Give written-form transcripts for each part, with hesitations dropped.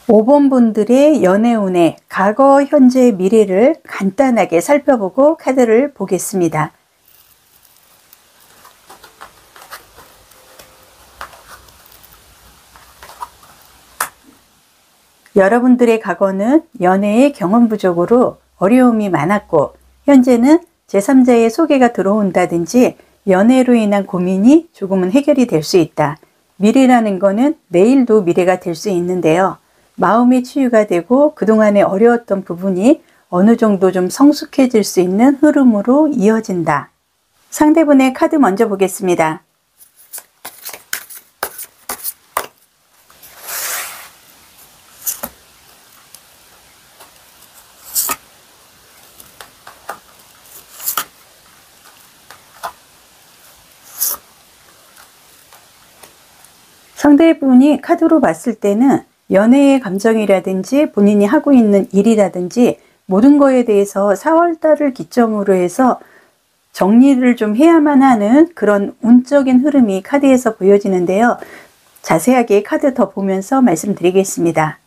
(5번) 분들의 연애운의 과거, 현재, 미래를 간단하게 살펴보고 카드를 보겠습니다. 여러분들의 과거는 연애의 경험 부족으로 어려움이 많았고, 현재는 제3자의 소개가 들어온다든지 연애로 인한 고민이 조금은 해결이 될 수 있다. 미래라는 거는 내일도 미래가 될 수 있는데요. 마음의 치유가 되고 그동안에 어려웠던 부분이 어느 정도 좀 성숙해질 수 있는 흐름으로 이어진다. 상대분의 카드 먼저 보겠습니다. 상대분이 카드로 봤을 때는 연애의 감정이라든지 본인이 하고 있는 일이라든지 모든 거에 대해서 4월달을 기점으로 해서 정리를 좀 해야만 하는 그런 운적인 흐름이 카드에서 보여지는데요. 자세하게 카드 더 보면서 말씀드리겠습니다.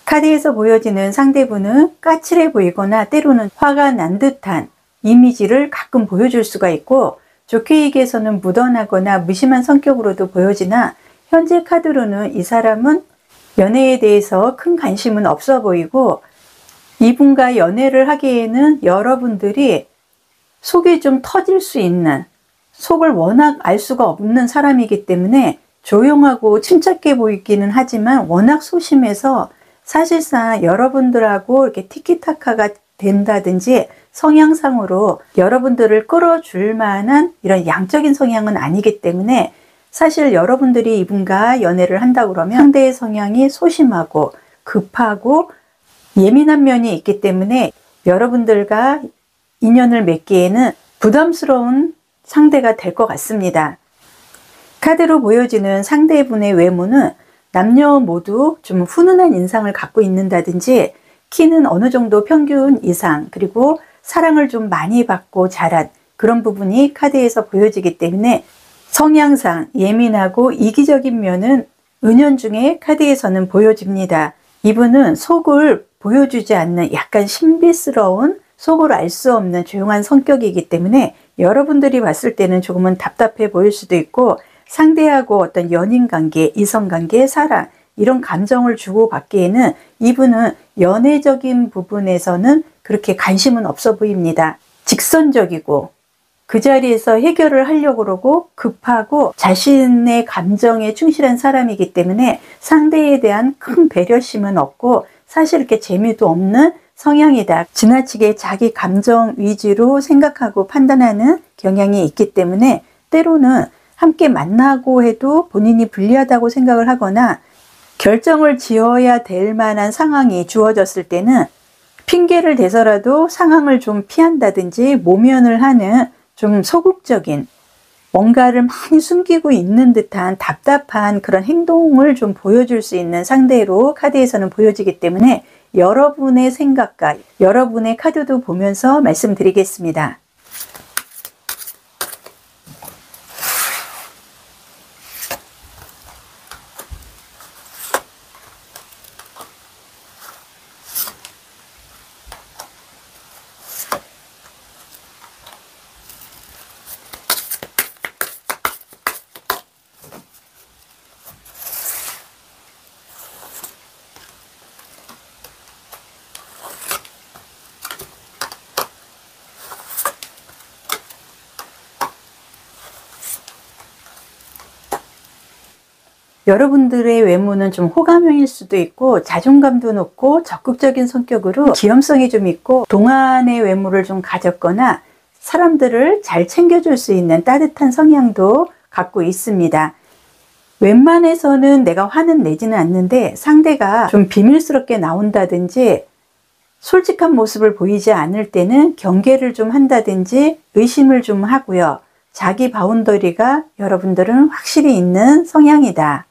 카드에서 보여지는 상대분은 까칠해 보이거나 때로는 화가 난 듯한 이미지를 가끔 보여줄 수가 있고, 좋게 얘기해서는 무던하거나 무심한 성격으로도 보여지나, 현재 카드로는 이 사람은 연애에 대해서 큰 관심은 없어 보이고, 이분과 연애를 하기에는 여러분들이 속이 좀 터질 수 있는, 속을 워낙 알 수가 없는 사람이기 때문에 조용하고 침착해 보이기는 하지만 워낙 소심해서 사실상 여러분들하고 이렇게 티키타카가 된다든지 성향상으로 여러분들을 끌어줄 만한 이런 양적인 성향은 아니기 때문에, 사실 여러분들이 이분과 연애를 한다고 그러면 상대의 성향이 소심하고 급하고 예민한 면이 있기 때문에 여러분들과 인연을 맺기에는 부담스러운 상대가 될 것 같습니다. 카드로 보여지는 상대분의 외모는 남녀 모두 좀 훈훈한 인상을 갖고 있는다든지, 키는 어느 정도 평균 이상, 그리고 사랑을 좀 많이 받고 자란 그런 부분이 카드에서 보여지기 때문에 성향상 예민하고 이기적인 면은 은연중에 카드에서는 보여집니다. 이분은 속을 보여주지 않는 약간 신비스러운, 속을 알 수 없는 조용한 성격이기 때문에 여러분들이 봤을 때는 조금은 답답해 보일 수도 있고, 상대하고 어떤 연인관계, 이성관계, 사랑 이런 감정을 주고받기에는 이분은 연애적인 부분에서는 그렇게 관심은 없어 보입니다. 직선적이고 그 자리에서 해결을 하려고 그러고 급하고 자신의 감정에 충실한 사람이기 때문에 상대에 대한 큰 배려심은 없고 사실 이렇게 재미도 없는 성향이다. 지나치게 자기 감정 위주로 생각하고 판단하는 경향이 있기 때문에 때로는 함께 만나고 해도 본인이 불리하다고 생각을 하거나 결정을 지어야 될 만한 상황이 주어졌을 때는 핑계를 대서라도 상황을 좀 피한다든지 모면을 하는 좀 소극적인, 뭔가를 많이 숨기고 있는 듯한 답답한 그런 행동을 좀 보여줄 수 있는 상대로 카드에서는 보여지기 때문에 여러분의 생각과 여러분의 카드도 보면서 말씀드리겠습니다. 여러분들의 외모는 좀 호감형일 수도 있고 자존감도 높고 적극적인 성격으로 기염성이 좀 있고 동안의 외모를 좀 가졌거나 사람들을 잘 챙겨줄 수 있는 따뜻한 성향도 갖고 있습니다. 웬만해서는 내가 화는 내지는 않는데 상대가 좀 비밀스럽게 나온다든지 솔직한 모습을 보이지 않을 때는 경계를 좀 한다든지 의심을 좀 하고요. 자기 바운더리가 여러분들은 확실히 있는 성향이다.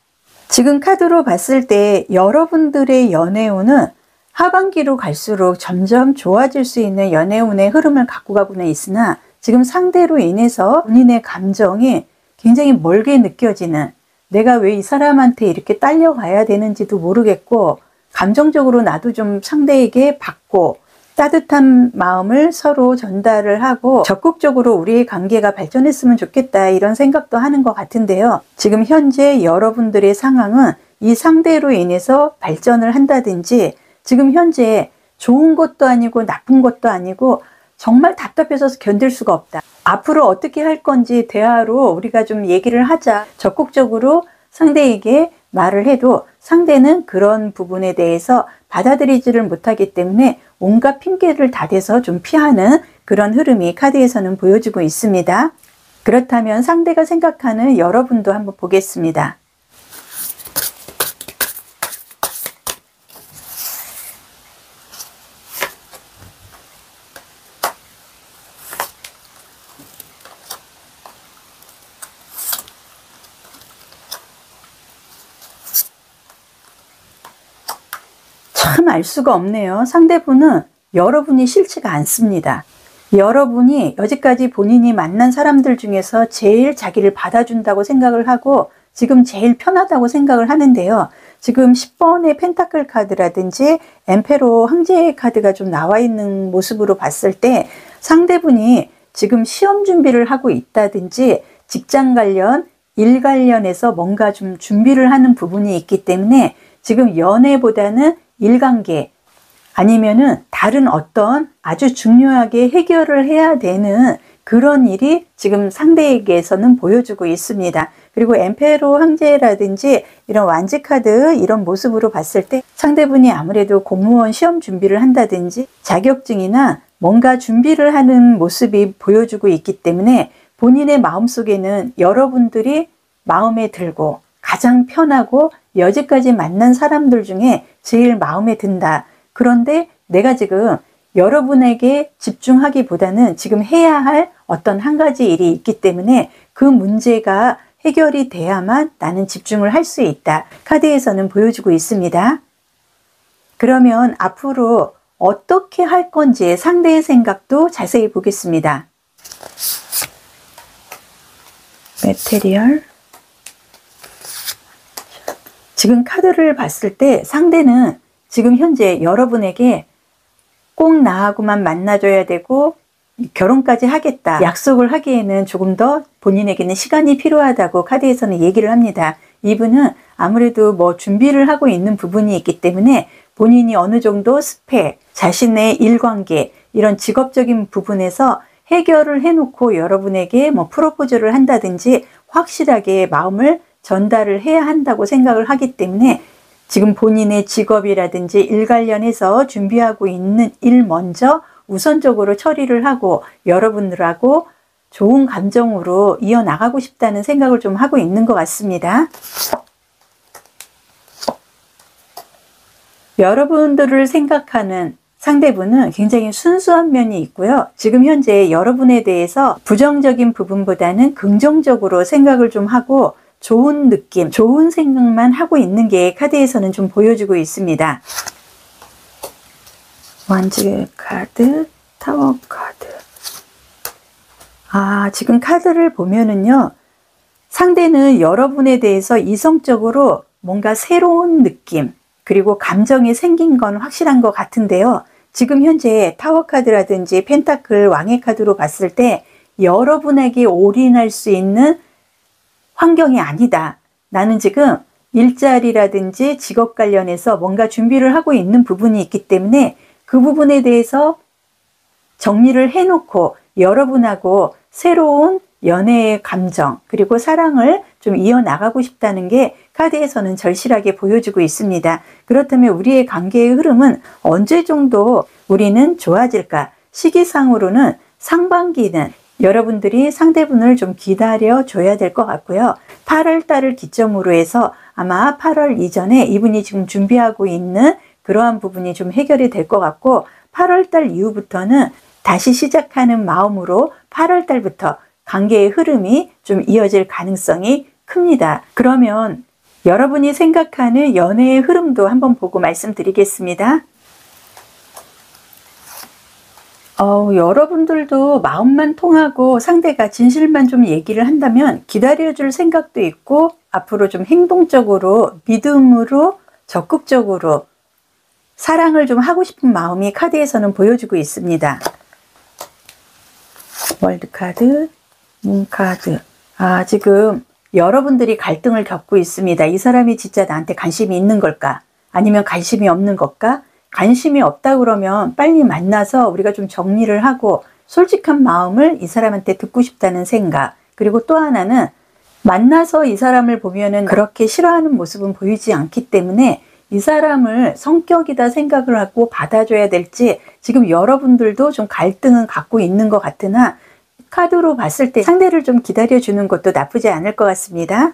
지금 카드로 봤을 때 여러분들의 연애운은 하반기로 갈수록 점점 좋아질 수 있는 연애운의 흐름을 갖고 가고는 있으나 지금 상대로 인해서 본인의 감정이 굉장히 멀게 느껴지는, 내가 왜 이 사람한테 이렇게 딸려가야 되는지도 모르겠고 감정적으로 나도 좀 상대에게 받고 따뜻한 마음을 서로 전달을 하고 적극적으로 우리의 관계가 발전했으면 좋겠다 이런 생각도 하는 것 같은데요. 지금 현재 여러분들의 상황은 이 상대로 인해서 발전을 한다든지 지금 현재 좋은 것도 아니고 나쁜 것도 아니고 정말 답답해서 견딜 수가 없다. 앞으로 어떻게 할 건지 대화로 우리가 좀 얘기를 하자. 적극적으로 상대에게 말을 해도 상대는 그런 부분에 대해서 받아들이지를 못하기 때문에 온갖 핑계를 다 대서 좀 피하는 그런 흐름이 카드에서는 보여주고 있습니다. 그렇다면 상대가 생각하는 여러분도 한번 보겠습니다. 참 알 수가 없네요. 상대분은 여러분이 싫지가 않습니다. 여러분이 여지까지 본인이 만난 사람들 중에서 제일 자기를 받아준다고 생각을 하고 지금 제일 편하다고 생각을 하는데요. 지금 10번의 펜타클 카드라든지 엠페로 황제의 카드가 좀 나와 있는 모습으로 봤을 때 상대분이 지금 시험 준비를 하고 있다든지 직장 관련, 일 관련해서 뭔가 좀 준비를 하는 부분이 있기 때문에 지금 연애보다는 일관계 아니면은 다른 어떤 아주 중요하게 해결을 해야 되는 그런 일이 지금 상대에게서는 보여주고 있습니다. 그리고 엠페로 황제라든지 이런 완지 카드 이런 모습으로 봤을 때 상대분이 아무래도 공무원 시험 준비를 한다든지 자격증이나 뭔가 준비를 하는 모습이 보여주고 있기 때문에 본인의 마음속에는 여러분들이 마음에 들고 가장 편하고 여지까지 만난 사람들 중에 제일 마음에 든다. 그런데 내가 지금 여러분에게 집중하기보다는 지금 해야 할 어떤 한 가지 일이 있기 때문에 그 문제가 해결이 돼야만 나는 집중을 할 수 있다. 카드에서는 보여주고 있습니다. 그러면 앞으로 어떻게 할 건지 상대의 생각도 자세히 보겠습니다. 메테리얼. 지금 카드를 봤을 때 상대는 지금 현재 여러분에게 꼭 나하고만 만나줘야 되고 결혼까지 하겠다 약속을 하기에는 조금 더 본인에게는 시간이 필요하다고 카드에서는 얘기를 합니다. 이분은 아무래도 뭐 준비를 하고 있는 부분이 있기 때문에 본인이 어느 정도 스펙, 자신의 일관계 이런 직업적인 부분에서 해결을 해놓고 여러분에게 뭐 프로포즈를 한다든지 확실하게 마음을 전달을 해야 한다고 생각을 하기 때문에 지금 본인의 직업이라든지 일 관련해서 준비하고 있는 일 먼저 우선적으로 처리를 하고 여러분들하고 좋은 감정으로 이어나가고 싶다는 생각을 좀 하고 있는 것 같습니다. 여러분들을 생각하는 상대분은 굉장히 순수한 면이 있고요. 지금 현재 여러분에 대해서 부정적인 부분보다는 긍정적으로 생각을 좀 하고 좋은 느낌, 좋은 생각만 하고 있는 게 카드에서는 좀 보여주고 있습니다. 완지 카드, 타워 카드. 지금 카드를 보면은요. 상대는 여러분에 대해서 이성적으로 뭔가 새로운 느낌, 그리고 감정이 생긴 건 확실한 것 같은데요. 지금 현재 타워 카드라든지 펜타클 왕의 카드로 봤을 때 여러분에게 올인할 수 있는 환경이 아니다. 나는 지금 일자리라든지 직업 관련해서 뭔가 준비를 하고 있는 부분이 있기 때문에 그 부분에 대해서 정리를 해놓고 여러분하고 새로운 연애의 감정 그리고 사랑을 좀 이어나가고 싶다는 게 카드에서는 절실하게 보여주고 있습니다. 그렇다면 우리의 관계의 흐름은 언제 정도 우리는 좋아질까? 시기상으로는 상반기는 여러분들이 상대분을 좀 기다려 줘야 될 것 같고요. 8월 달을 기점으로 해서 아마 8월 이전에 이분이 지금 준비하고 있는 그러한 부분이 좀 해결이 될 것 같고, 8월 달 이후부터는 다시 시작하는 마음으로 8월 달부터 관계의 흐름이 좀 이어질 가능성이 큽니다. 그러면 여러분이 생각하는 연애의 흐름도 한번 보고 말씀드리겠습니다. 여러분들도 마음만 통하고 상대가 진실만 좀 얘기를 한다면 기다려줄 생각도 있고, 앞으로 좀 행동적으로, 믿음으로, 적극적으로 사랑을 좀 하고 싶은 마음이 카드에서는 보여주고 있습니다. 월드카드, 문카드. 지금 여러분들이 갈등을 겪고 있습니다. 이 사람이 진짜 나한테 관심이 있는 걸까? 아니면 관심이 없는 걸까? 관심이 없다 그러면 빨리 만나서 우리가 좀 정리를 하고 솔직한 마음을 이 사람한테 듣고 싶다는 생각. 그리고 또 하나는 만나서 이 사람을 보면은 그렇게 싫어하는 모습은 보이지 않기 때문에 이 사람을 성격이다 생각을 하고 받아줘야 될지, 지금 여러분들도 좀 갈등은 갖고 있는 것 같으나 카드로 봤을 때 상대를 좀 기다려주는 것도 나쁘지 않을 것 같습니다.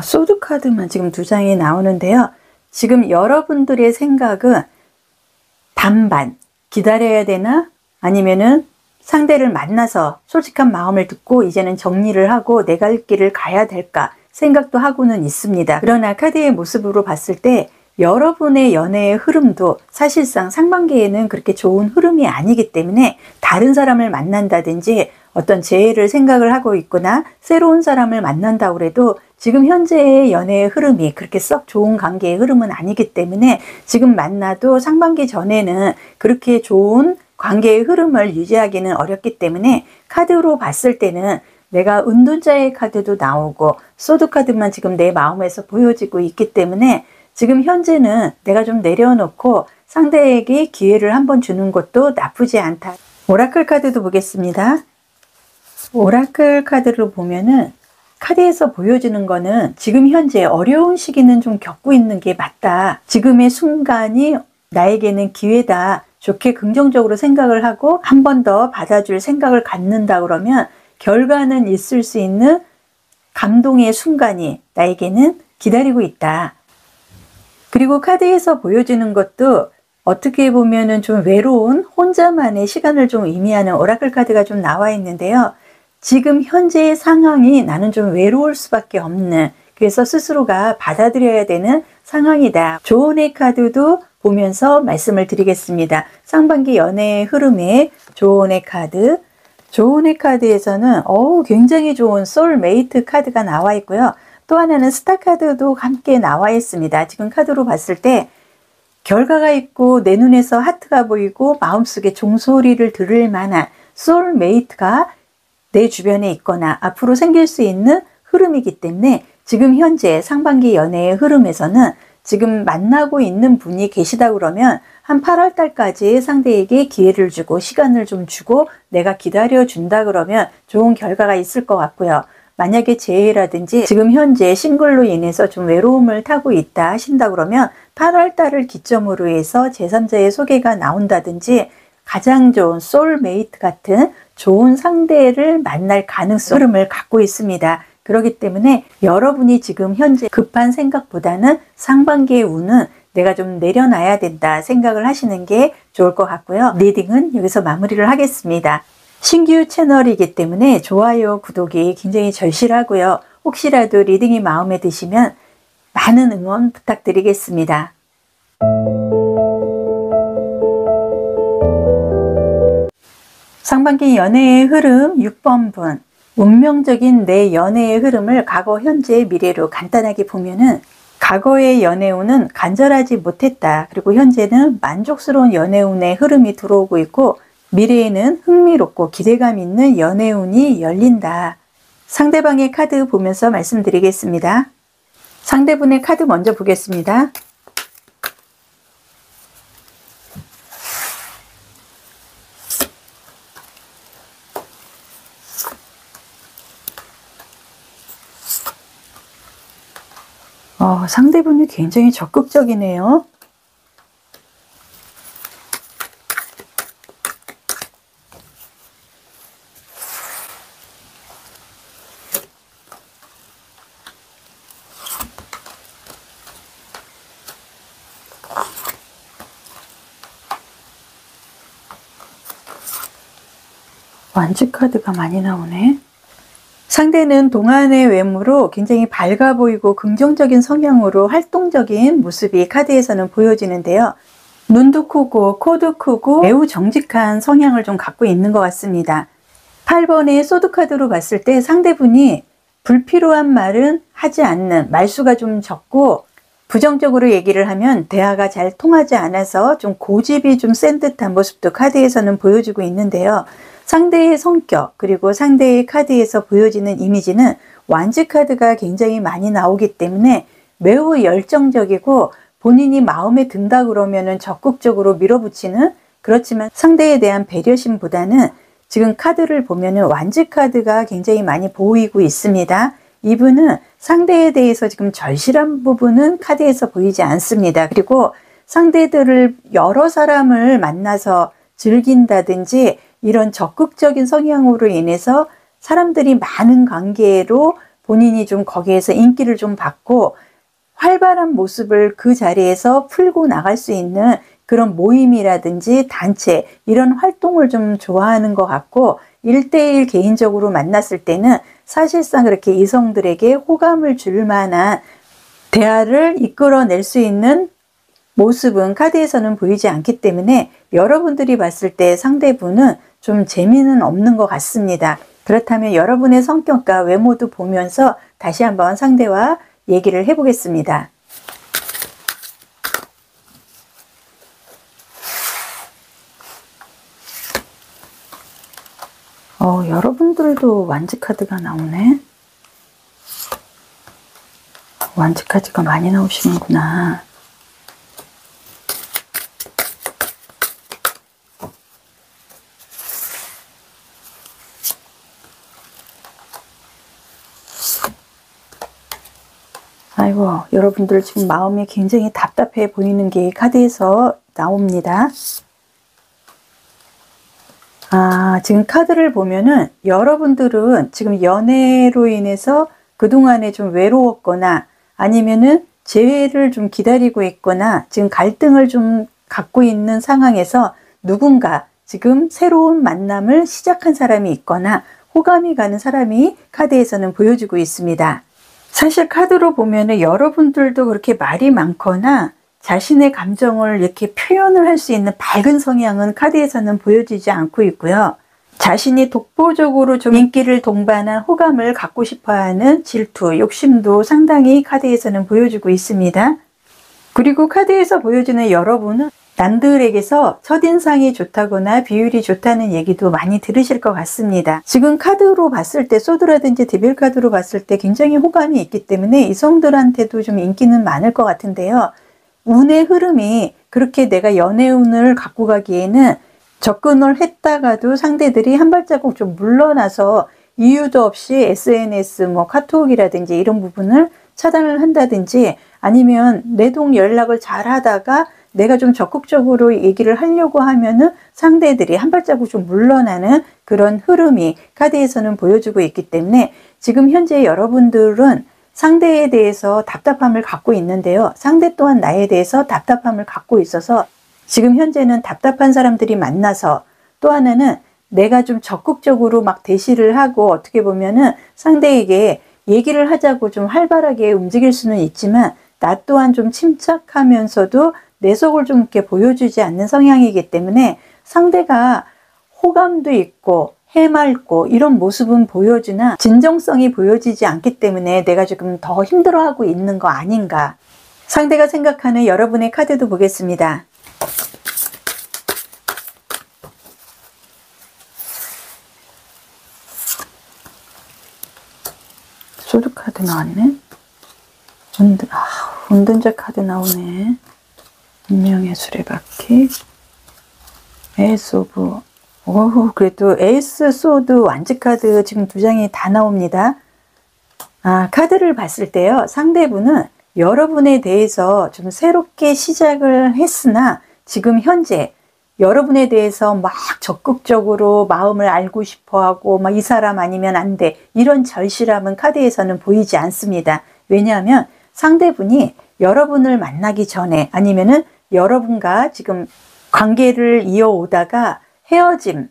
소드 카드만 지금 2장이 나오는데요. 지금 여러분들의 생각은 반반, 기다려야 되나? 아니면은 상대를 만나서 솔직한 마음을 듣고 이제는 정리를 하고 내 갈 길을 가야 될까 생각도 하고는 있습니다. 그러나 카드의 모습으로 봤을 때 여러분의 연애의 흐름도 사실상 상반기에는 그렇게 좋은 흐름이 아니기 때문에 다른 사람을 만난다든지 어떤 재회를 생각을 하고 있거나 새로운 사람을 만난다고 해도 지금 현재의 연애의 흐름이 그렇게 썩 좋은 관계의 흐름은 아니기 때문에 지금 만나도 상반기 전에는 그렇게 좋은 관계의 흐름을 유지하기는 어렵기 때문에 카드로 봤을 때는 내가 은둔자의 카드도 나오고 소드 카드만 지금 내 마음에서 보여지고 있기 때문에 지금 현재는 내가 좀 내려놓고 상대에게 기회를 한번 주는 것도 나쁘지 않다. 오라클 카드도 보겠습니다. 오라클 카드를 보면은 카드에서 보여주는 거는 지금 현재 어려운 시기는 좀 겪고 있는 게 맞다. 지금의 순간이 나에게는 기회다. 좋게 긍정적으로 생각을 하고 한 번 더 받아줄 생각을 갖는다 그러면 결과는 있을 수 있는 감동의 순간이 나에게는 기다리고 있다. 그리고 카드에서 보여주는 것도 어떻게 보면은 좀 외로운 혼자만의 시간을 좀 의미하는 오라클 카드가 좀 나와 있는데요. 지금 현재의 상황이 나는 좀 외로울 수밖에 없는, 그래서 스스로가 받아들여야 되는 상황이다. 조언의 카드도 보면서 말씀을 드리겠습니다. 상반기 연애의 흐름에 조언의 카드. 조언의 카드에서는 굉장히 좋은 소울메이트 카드가 나와 있고요. 또 하나는 스타 카드도 함께 나와 있습니다. 지금 카드로 봤을 때 결과가 있고 내 눈에서 하트가 보이고 마음속에 종소리를 들을 만한 소울메이트가 내 주변에 있거나 앞으로 생길 수 있는 흐름이기 때문에 지금 현재 상반기 연애의 흐름에서는 지금 만나고 있는 분이 계시다 그러면 한 8월 달까지 상대에게 기회를 주고 시간을 좀 주고 내가 기다려 준다 그러면 좋은 결과가 있을 것 같고요. 만약에 재회라든지 지금 현재 싱글로 인해서 좀 외로움을 타고 있다 하신다 그러면 8월 달을 기점으로 해서 제3자의 소개가 나온다든지 가장 좋은 소울메이트 같은 좋은 상대를 만날 가능성 흐름을 갖고 있습니다. 그렇기 때문에 여러분이 지금 현재 급한 생각보다는 상반기의 운은 내가 좀 내려놔야 된다 생각을 하시는 게 좋을 것 같고요. 리딩은 여기서 마무리를 하겠습니다. 신규 채널이기 때문에 좋아요, 구독이 굉장히 절실하고요. 혹시라도 리딩이 마음에 드시면 많은 응원 부탁드리겠습니다. 상반기 연애의 흐름 6번 분. 운명적인 내 연애의 흐름을 과거, 현재, 미래로 간단하게 보면은 과거의 연애운은 간절하지 못했다. 그리고 현재는 만족스러운 연애운의 흐름이 들어오고 있고 미래에는 흥미롭고 기대감 있는 연애운이 열린다. 상대방의 카드 보면서 말씀드리겠습니다. 상대분의 카드 먼저 보겠습니다. 상대분이 굉장히 적극적이네요. 완지 카드가 많이 나오네. 상대는 동안의 외모로 굉장히 밝아 보이고 긍정적인 성향으로 활동적인 모습이 카드에서는 보여지는데요. 눈도 크고 코도 크고 매우 정직한 성향을 좀 갖고 있는 것 같습니다. 8번의 소드 카드로 봤을 때 상대분이 불필요한 말은 하지 않는, 말수가 좀 적고 부정적으로 얘기를 하면 대화가 잘 통하지 않아서 좀 고집이 좀 센 듯한 모습도 카드에서는 보여주고 있는데요. 상대의 성격 그리고 상대의 카드에서 보여지는 이미지는 완지 카드가 굉장히 많이 나오기 때문에 매우 열정적이고 본인이 마음에 든다 그러면은 적극적으로 밀어붙이는, 그렇지만 상대에 대한 배려심보다는 지금 카드를 보면은 완지 카드가 굉장히 많이 보이고 있습니다. 이분은 상대에 대해서 지금 절실한 부분은 카드에서 보이지 않습니다. 그리고 상대들을 여러 사람을 만나서 즐긴다든지 이런 적극적인 성향으로 인해서 사람들이 많은 관계로 본인이 좀 거기에서 인기를 좀 받고 활발한 모습을 그 자리에서 풀고 나갈 수 있는 그런 모임이라든지 단체, 이런 활동을 좀 좋아하는 것 같고 1대1 개인적으로 만났을 때는 사실상 그렇게 이성들에게 호감을 줄 만한 대화를 이끌어낼 수 있는 모습은 카드에서는 보이지 않기 때문에 여러분들이 봤을 때 상대분은 좀 재미는 없는 것 같습니다. 그렇다면 여러분의 성격과 외모도 보면서 다시 한번 상대와 얘기를 해보겠습니다. 여러분들도 완지 카드가 나오네. 완지 카드가 많이 나오시는구나. 아이고, 여러분들 지금 마음이 굉장히 답답해 보이는 게 카드에서 나옵니다. 지금 카드를 보면은 여러분들은 지금 연애로 인해서 그동안에 좀 외로웠거나 아니면은 재회를 좀 기다리고 있거나 지금 갈등을 좀 갖고 있는 상황에서 누군가 지금 새로운 만남을 시작한 사람이 있거나 호감이 가는 사람이 카드에서는 보여주고 있습니다. 사실 카드로 보면은 여러분들도 그렇게 말이 많거나 자신의 감정을 이렇게 표현을 할 수 있는 밝은 성향은 카드에서는 보여지지 않고 있고요. 자신이 독보적으로 좀 인기를 동반한 호감을 갖고 싶어하는 질투, 욕심도 상당히 카드에서는 보여주고 있습니다. 그리고 카드에서 보여주는 여러분은 남들에게서 첫인상이 좋다거나 비율이 좋다는 얘기도 많이 들으실 것 같습니다. 지금 카드로 봤을 때 소드라든지 데빌 카드로 봤을 때 굉장히 호감이 있기 때문에 이성들한테도 좀 인기는 많을 것 같은데요. 운의 흐름이 그렇게 내가 연애운을 갖고 가기에는 접근을 했다가도 상대들이 한 발자국 좀 물러나서 이유도 없이 SNS, 카톡이라든지 이런 부분을 차단을 한다든지 아니면 내동 연락을 잘 하다가 내가 좀 적극적으로 얘기를 하려고 하면은 상대들이 한 발자국 좀 물러나는 그런 흐름이 카드에서는 보여주고 있기 때문에 지금 현재 여러분들은 상대에 대해서 답답함을 갖고 있는데요. 상대 또한 나에 대해서 답답함을 갖고 있어서 지금 현재는 답답한 사람들이 만나서 또 하나는 내가 좀 적극적으로 막 대시를 하고 어떻게 보면은 상대에게 얘기를 하자고 좀 활발하게 움직일 수는 있지만 나 또한 좀 침착하면서도 내 속을 좀 이렇게 보여주지 않는 성향이기 때문에 상대가 호감도 있고 해맑고 이런 모습은 보여주나 진정성이 보여지지 않기 때문에 내가 조금 더 힘들어하고 있는 거 아닌가. 상대가 생각하는 여러분의 카드도 보겠습니다. 소드 카드 나왔네. 운전자 카드 나오네. 운명의 수레바퀴. 에이스 오브. 그래도 에이스 소드 완지 카드 지금 두 장이 다 나옵니다. 카드를 봤을 때요. 상대분은 여러분에 대해서 좀 새롭게 시작을 했으나 지금 현재 여러분에 대해서 막 적극적으로 마음을 알고 싶어 하고 막 이 사람 아니면 안 돼. 이런 절실함은 카드에서는 보이지 않습니다. 왜냐하면 상대분이 여러분을 만나기 전에 아니면은 여러분과 지금 관계를 이어오다가 헤어짐,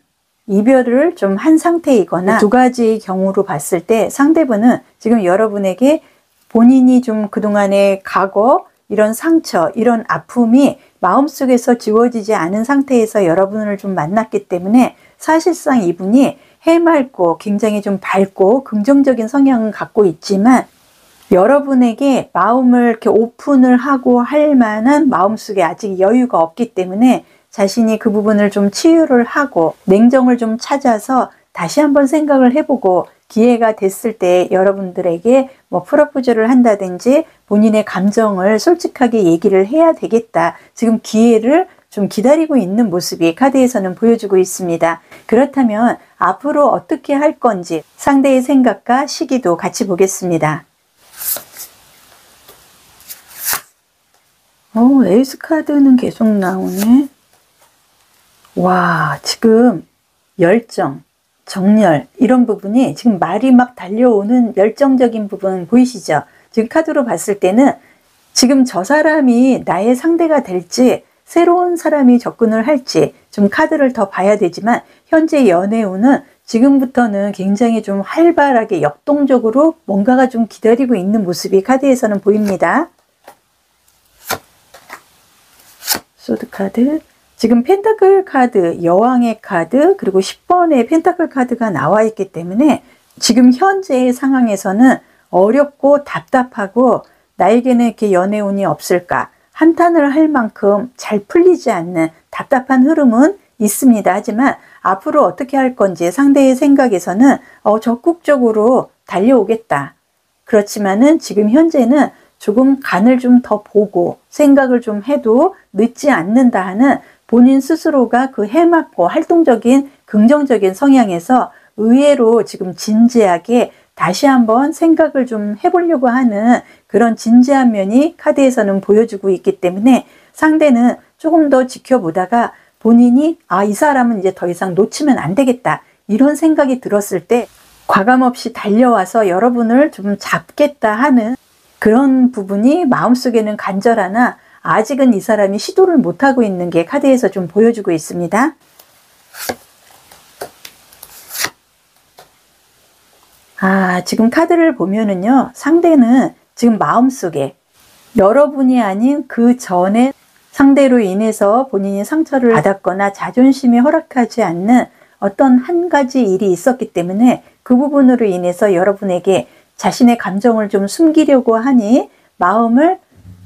이별을 좀 한 상태이거나 두 가지의 경우로 봤을 때 상대분은 지금 여러분에게 본인이 좀 그동안의 과거, 이런 상처, 이런 아픔이 마음속에서 지워지지 않은 상태에서 여러분을 좀 만났기 때문에 사실상 이분이 해맑고 굉장히 좀 밝고 긍정적인 성향을 갖고 있지만 여러분에게 마음을 이렇게 오픈을 하고 할 만한 마음속에 아직 여유가 없기 때문에 자신이 그 부분을 좀 치유를 하고 냉정을 좀 찾아서 다시 한번 생각을 해보고 기회가 됐을 때 여러분들에게 뭐 프로포즈를 한다든지 본인의 감정을 솔직하게 얘기를 해야 되겠다. 지금 기회를 좀 기다리고 있는 모습이 카드에서는 보여주고 있습니다. 그렇다면 앞으로 어떻게 할 건지 상대의 생각과 시기도 같이 보겠습니다. 에이스 카드는 계속 나오네. 와, 지금 열정, 정열 이런 부분이 지금 말이 막 달려오는 열정적인 부분 보이시죠? 지금 카드로 봤을 때는 지금 저 사람이 나의 상대가 될지 새로운 사람이 접근을 할지 좀 카드를 더 봐야 되지만 현재 연애운은 지금부터는 굉장히 좀 활발하게 역동적으로 뭔가가 좀 기다리고 있는 모습이 카드에서는 보입니다. 소드 카드, 지금 펜타클 카드, 여왕의 카드, 그리고 10번의 펜타클 카드가 나와 있기 때문에 지금 현재의 상황에서는 어렵고 답답하고 나에게는 이렇게 연애운이 없을까? 한탄을 할 만큼 잘 풀리지 않는 답답한 흐름은 있습니다. 하지만 앞으로 어떻게 할 건지 상대의 생각에서는 적극적으로 달려오겠다. 그렇지만은 지금 현재는 조금 간을 좀 더 보고 생각을 좀 해도 늦지 않는다 하는 본인 스스로가 그 해맑고 활동적인 긍정적인 성향에서 의외로 지금 진지하게 다시 한번 생각을 좀 해보려고 하는 그런 진지한 면이 카드에서는 보여주고 있기 때문에 상대는 조금 더 지켜보다가 본인이 이 사람은 이제 더 이상 놓치면 안 되겠다 이런 생각이 들었을 때 과감없이 달려와서 여러분을 좀 잡겠다 하는 그런 부분이 마음속에는 간절하나 아직은 이 사람이 시도를 못하고 있는 게 카드에서 좀 보여주고 있습니다. 지금 카드를 보면은요, 상대는 지금 마음속에 여러분이 아닌 그 전에 상대로 인해서 본인이 상처를 받았거나 자존심이 허락하지 않는 어떤 한 가지 일이 있었기 때문에 그 부분으로 인해서 여러분에게 자신의 감정을 좀 숨기려고 하니 마음을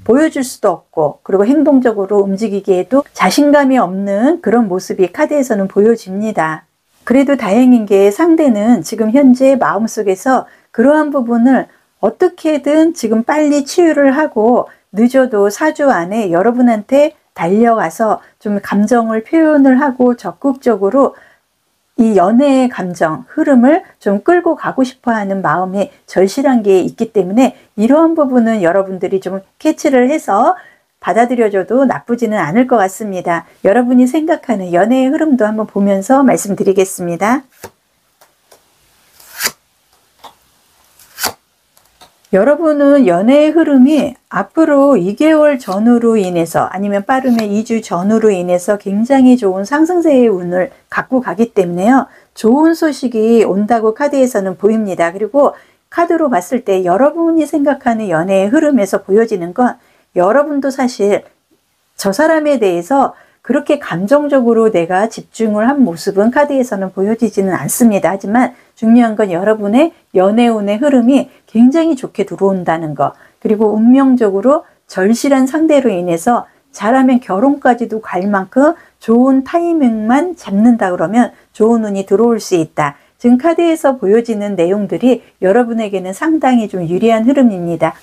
보여줄 수도 없고 그리고 행동적으로 움직이기에도 자신감이 없는 그런 모습이 카드에서는 보여집니다. 그래도 다행인 게 상대는 지금 현재 마음속에서 그러한 부분을 어떻게든 지금 빨리 치유를 하고 늦어도 4주 안에 여러분한테 달려가서 좀 감정을 표현을 하고 적극적으로 이 연애의 감정, 흐름을 좀 끌고 가고 싶어 하는 마음이 절실한 게 있기 때문에 이러한 부분은 여러분들이 좀 캐치를 해서 받아들여줘도 나쁘지는 않을 것 같습니다. 여러분이 생각하는 연애의 흐름도 한번 보면서 말씀드리겠습니다. 여러분은 연애의 흐름이 앞으로 2개월 전후로 인해서 아니면 빠르면 2주 전후로 인해서 굉장히 좋은 상승세의 운을 갖고 가기 때문에요. 좋은 소식이 온다고 카드에서는 보입니다. 그리고 카드로 봤을 때 여러분이 생각하는 연애의 흐름에서 보여지는 건 여러분도 사실 저 사람에 대해서 그렇게 감정적으로 내가 집중을 한 모습은 카드에서는 보여지지는 않습니다. 하지만 중요한 건 여러분의 연애운의 흐름이 굉장히 좋게 들어온다는 거, 그리고 운명적으로 절실한 상대로 인해서 잘하면 결혼까지도 갈 만큼 좋은 타이밍만 잡는다 그러면 좋은 운이 들어올 수 있다. 지금 카드에서 보여지는 내용들이 여러분에게는 상당히 좀 유리한 흐름입니다.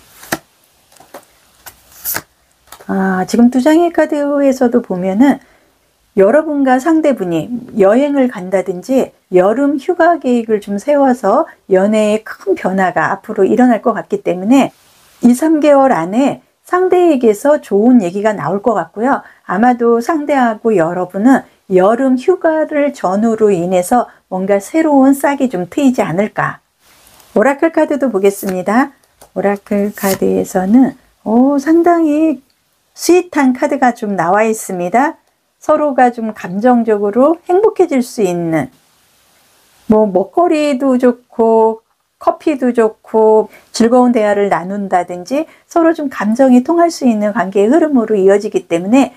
지금 두 장의 카드에서도 보면은 여러분과 상대분이 여행을 간다든지 여름 휴가 계획을 좀 세워서 연애에 큰 변화가 앞으로 일어날 것 같기 때문에 2, 3개월 안에 상대에게서 좋은 얘기가 나올 것 같고요. 아마도 상대하고 여러분은 여름 휴가를 전후로 인해서 뭔가 새로운 싹이 좀 트이지 않을까. 오라클 카드도 보겠습니다. 오라클 카드에서는 상당히 스윗한 카드가 좀 나와 있습니다. 서로가 좀 감정적으로 행복해질 수 있는 뭐 먹거리도 좋고 커피도 좋고 즐거운 대화를 나눈다든지 서로 좀 감정이 통할 수 있는 관계의 흐름으로 이어지기 때문에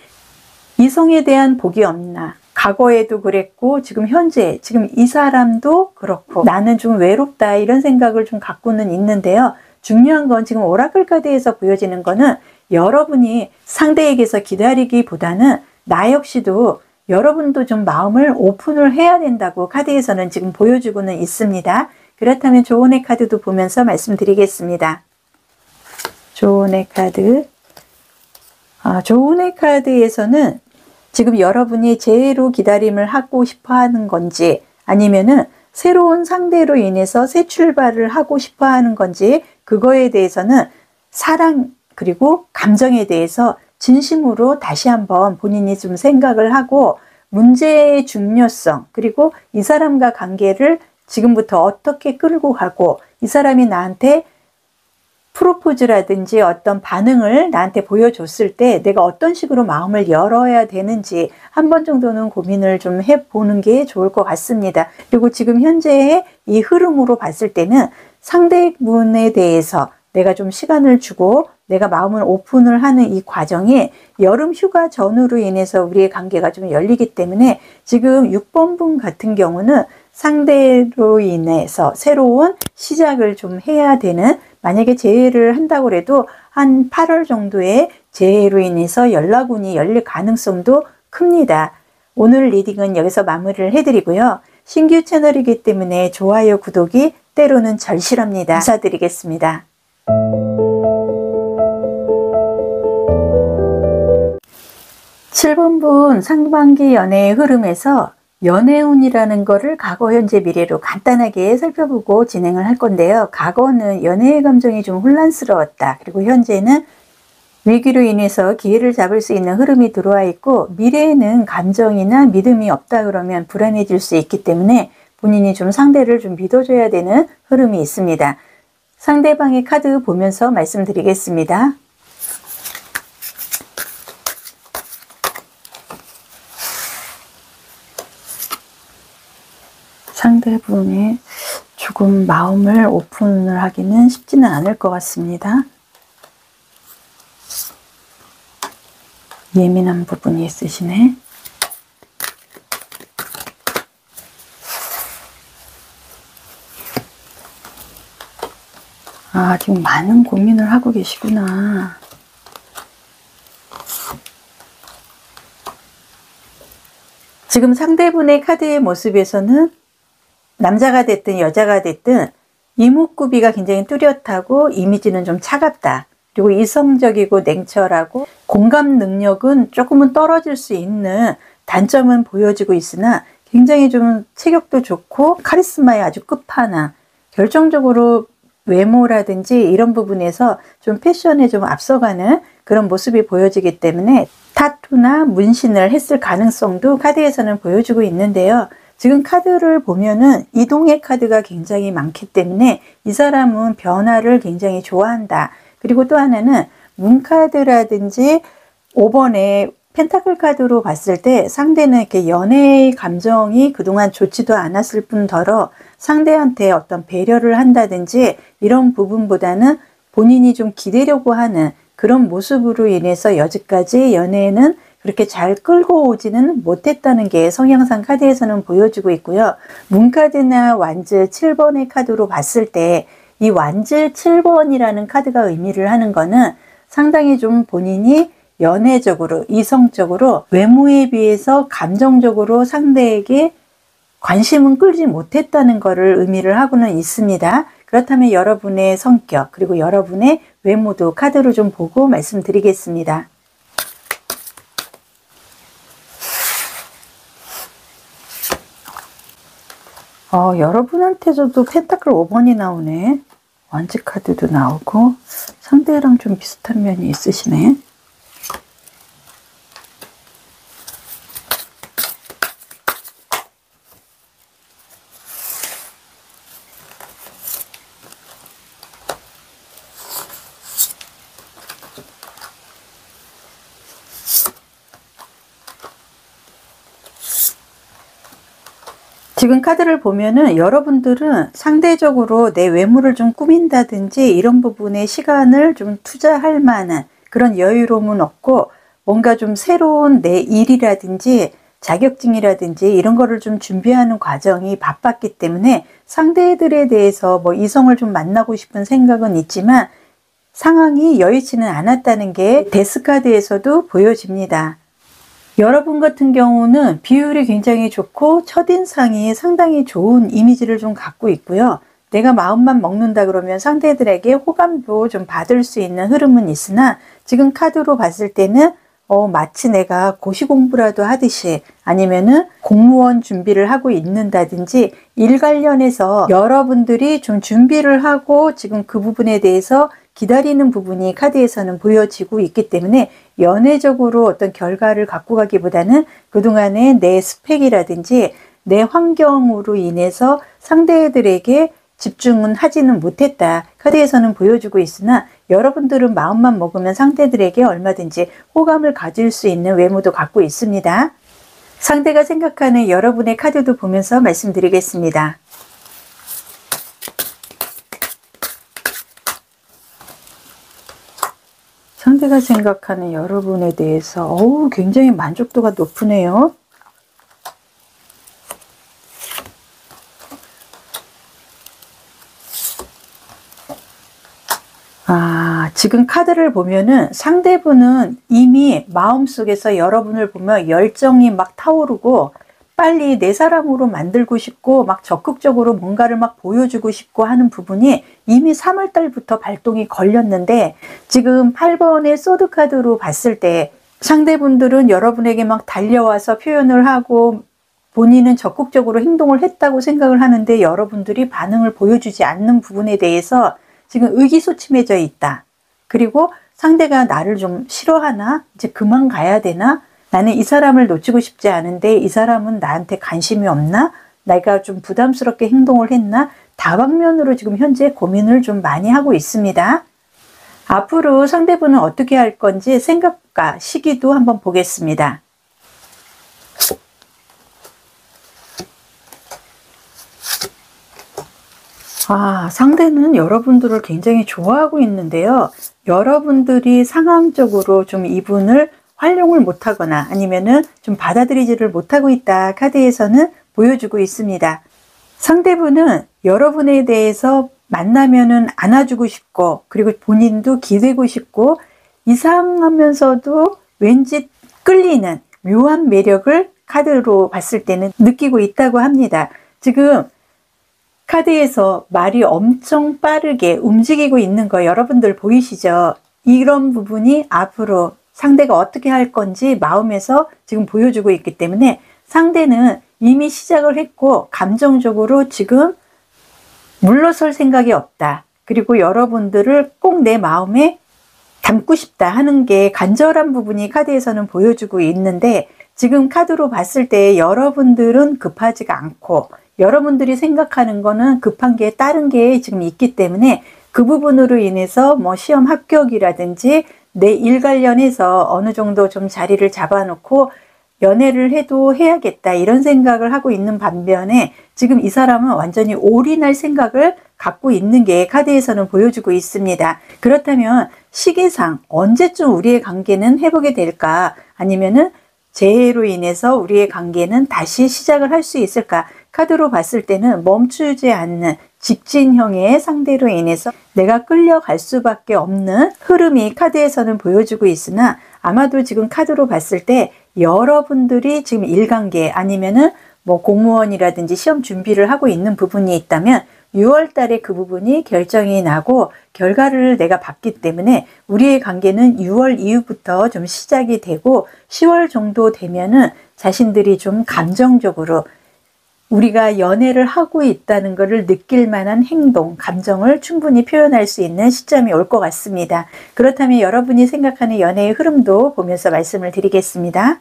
이성에 대한 복이 없나, 과거에도 그랬고 지금 현재 지금 이 사람도 그렇고 나는 좀 외롭다 이런 생각을 좀 갖고는 있는데요. 중요한 건 지금 오라클 카드에서 보여지는 거는 여러분이 상대에게서 기다리기보다는 나 역시도 여러분도 좀 마음을 오픈을 해야 된다고 카드에서는 지금 보여주고는 있습니다. 그렇다면 조언의 카드도 보면서 말씀드리겠습니다. 조언의 카드. 조언의 카드에서는 지금 여러분이 제로 기다림을 하고 싶어 하는 건지 아니면은 새로운 상대로 인해서 새 출발을 하고 싶어 하는 건지 그거에 대해서는 사랑 그리고 감정에 대해서 진심으로 다시 한번 본인이 좀 생각을 하고 문제의 중요성 그리고 이 사람과 관계를 지금부터 어떻게 끌고 가고 이 사람이 나한테 프로포즈라든지 어떤 반응을 나한테 보여줬을 때 내가 어떤 식으로 마음을 열어야 되는지 한 번 정도는 고민을 좀 해보는 게 좋을 것 같습니다. 그리고 지금 현재의 이 흐름으로 봤을 때는 상대분에 대해서 내가 좀 시간을 주고 내가 마음을 오픈을 하는 이 과정이 여름 휴가 전후로 인해서 우리의 관계가 좀 열리기 때문에 지금 6번 분 같은 경우는 상대로 인해서 새로운 시작을 좀 해야 되는 만약에 재회를 한다고 해도 한 8월 정도에 재회로 인해서 연락운이 열릴 가능성도 큽니다. 오늘 리딩은 여기서 마무리를 해드리고요. 신규 채널이기 때문에 좋아요, 구독이 때로는 절실합니다. 감사드리겠습니다. (7번) 분 상반기 연애의 흐름에서 연애운이라는 거를 과거, 현재, 미래로 간단하게 살펴보고 진행을 할 건데요. 과거는 연애의 감정이 좀 혼란스러웠다. 그리고 현재는 위기로 인해서 기회를 잡을 수 있는 흐름이 들어와 있고 미래에는 감정이나 믿음이 없다 그러면 불안해질 수 있기 때문에 본인이 좀 상대를 좀 믿어줘야 되는 흐름이 있습니다. 상대방의 카드 보면서 말씀드리겠습니다. 상대분이 조금 마음을 오픈을 하기는 쉽지는 않을 것 같습니다. 예민한 부분이 있으시네. 지금 많은 고민을 하고 계시구나. 지금 상대분의 카드의 모습에서는 남자가 됐든 여자가 됐든 이목구비가 굉장히 뚜렷하고 이미지는 좀 차갑다. 그리고 이성적이고 냉철하고 공감 능력은 조금은 떨어질 수 있는 단점은 보여지고 있으나 굉장히 좀 체격도 좋고 카리스마의 아주 끝판왕. 결정적으로 외모라든지 이런 부분에서 좀 패션에 좀 앞서가는 그런 모습이 보여지기 때문에 타투나 문신을 했을 가능성도 카드에서는 보여주고 있는데요. 지금 카드를 보면은 이동의 카드가 굉장히 많기 때문에 이 사람은 변화를 굉장히 좋아한다. 그리고 또 하나는 문카드라든지 5번의 펜타클 카드로 봤을 때 상대는 이렇게 연애의 감정이 그동안 좋지도 않았을 뿐더러 상대한테 어떤 배려를 한다든지 이런 부분보다는 본인이 좀 기대려고 하는 그런 모습으로 인해서 여지까지 연애는 그렇게 잘 끌고 오지는 못했다는 게 성향상 카드에서는 보여주고 있고요. 문카드나 완즈 7번의 카드로 봤을 때 이 완즈 7번이라는 카드가 의미를 하는 거는 상당히 좀 본인이 연애적으로 이성적으로 외모에 비해서 감정적으로 상대에게 관심은 끌지 못했다는 것을 의미를 하고는 있습니다. 그렇다면 여러분의 성격 그리고 여러분의 외모도 카드로 좀 보고 말씀드리겠습니다. 여러분한테서도 펜타클 5번이 나오네. 완즈 카드도 나오고 상대랑 좀 비슷한 면이 있으시네. 지금 카드를 보면은 여러분들은 상대적으로 내 외모를 좀 꾸민다든지 이런 부분에 시간을 좀 투자할 만한 그런 여유로움은 없고, 뭔가 좀 새로운 내 일이라든지 자격증이라든지 이런 거를 좀 준비하는 과정이 바빴기 때문에 상대들에 대해서 뭐 이성을 좀 만나고 싶은 생각은 있지만 상황이 여의치는 않았다는 게 데스카드에서도 보여집니다. 여러분 같은 경우는 비율이 굉장히 좋고 첫인상이 상당히 좋은 이미지를 좀 갖고 있고요. 내가 마음만 먹는다 그러면 상대들에게 호감도 좀 받을 수 있는 흐름은 있으나, 지금 카드로 봤을 때는 마치 내가 고시 공부라도 하듯이, 아니면은 공무원 준비를 하고 있는다든지 일 관련해서 여러분들이 좀 준비를 하고 지금 그 부분에 대해서 기다리는 부분이 카드에서는 보여지고 있기 때문에 연애적으로 어떤 결과를 갖고 가기보다는 그동안의 내 스펙이라든지 내 환경으로 인해서 상대들에게 집중은 하지는 못했다, 카드에서는 보여주고 있으나, 여러분들은 마음만 먹으면 상대들에게 얼마든지 호감을 가질 수 있는 외모도 갖고 있습니다. 상대가 생각하는 여러분의 카드도 보면서 말씀드리겠습니다. 상대가 생각하는 여러분에 대해서 굉장히 만족도가 높으네요. 지금 카드를 보면은 상대분은 이미 마음속에서 여러분을 보면 열정이 막 타오르고 빨리 내 사람으로 만들고 싶고 막 적극적으로 뭔가를 막 보여주고 싶고 하는 부분이 이미 3월 달부터 발동이 걸렸는데, 지금 8번의 소드 카드로 봤을 때 상대분들은 여러분에게 막 달려와서 표현을 하고 본인은 적극적으로 행동을 했다고 생각을 하는데 여러분들이 반응을 보여주지 않는 부분에 대해서 지금 의기소침해져 있다. 그리고 상대가 나를 좀 싫어하나? 이제 그만 가야 되나? 나는 이 사람을 놓치고 싶지 않은데 이 사람은 나한테 관심이 없나? 내가 좀 부담스럽게 행동을 했나? 다방면으로 지금 현재 고민을 좀 많이 하고 있습니다. 앞으로 상대분은 어떻게 할 건지 생각과 시기도 한번 보겠습니다. 상대는 여러분들을 굉장히 좋아하고 있는데요. 여러분들이 상황적으로 좀 이분을 활용을 못하거나 아니면은 좀 받아들이지를 못하고 있다, 카드에서는 보여주고 있습니다. 상대분은 여러분에 대해서 만나면은 안아주고 싶고, 그리고 본인도 기대고 싶고, 이상하면서도 왠지 끌리는 묘한 매력을 카드로 봤을 때는 느끼고 있다고 합니다. 지금 카드에서 말이 엄청 빠르게 움직이고 있는 거 여러분들 보이시죠? 이런 부분이 앞으로 상대가 어떻게 할 건지 마음에서 지금 보여주고 있기 때문에 상대는 이미 시작을 했고 감정적으로 지금 물러설 생각이 없다. 그리고 여러분들을 꼭 내 마음에 담고 싶다 하는 게 간절한 부분이 카드에서는 보여주고 있는데, 지금 카드로 봤을 때 여러분들은 급하지가 않고 여러분들이 생각하는 거는 급한 게 다른 게 지금 있기 때문에 그 부분으로 인해서 뭐 시험 합격이라든지 내 일 관련해서 어느 정도 좀 자리를 잡아놓고 연애를 해도 해야겠다 이런 생각을 하고 있는 반면에, 지금 이 사람은 완전히 올인할 생각을 갖고 있는 게 카드에서는 보여주고 있습니다. 그렇다면 시기상 언제쯤 우리의 관계는 회복이 될까, 아니면은 재해로 인해서 우리의 관계는 다시 시작을 할 수 있을까? 카드로 봤을 때는 멈추지 않는 직진형의 상대로 인해서 내가 끌려갈 수밖에 없는 흐름이 카드에서는 보여주고 있으나, 아마도 지금 카드로 봤을 때 여러분들이 지금 일관계 아니면은 뭐 공무원이라든지 시험 준비를 하고 있는 부분이 있다면 6월 달에 그 부분이 결정이 나고 결과를 내가 봤기 때문에 우리의 관계는 6월 이후부터 좀 시작이 되고 10월 정도 되면은 자신들이 좀 감정적으로 우리가 연애를 하고 있다는 것을 느낄 만한 행동, 감정을 충분히 표현할 수 있는 시점이 올 것 같습니다. 그렇다면 여러분이 생각하는 연애의 흐름도 보면서 말씀을 드리겠습니다.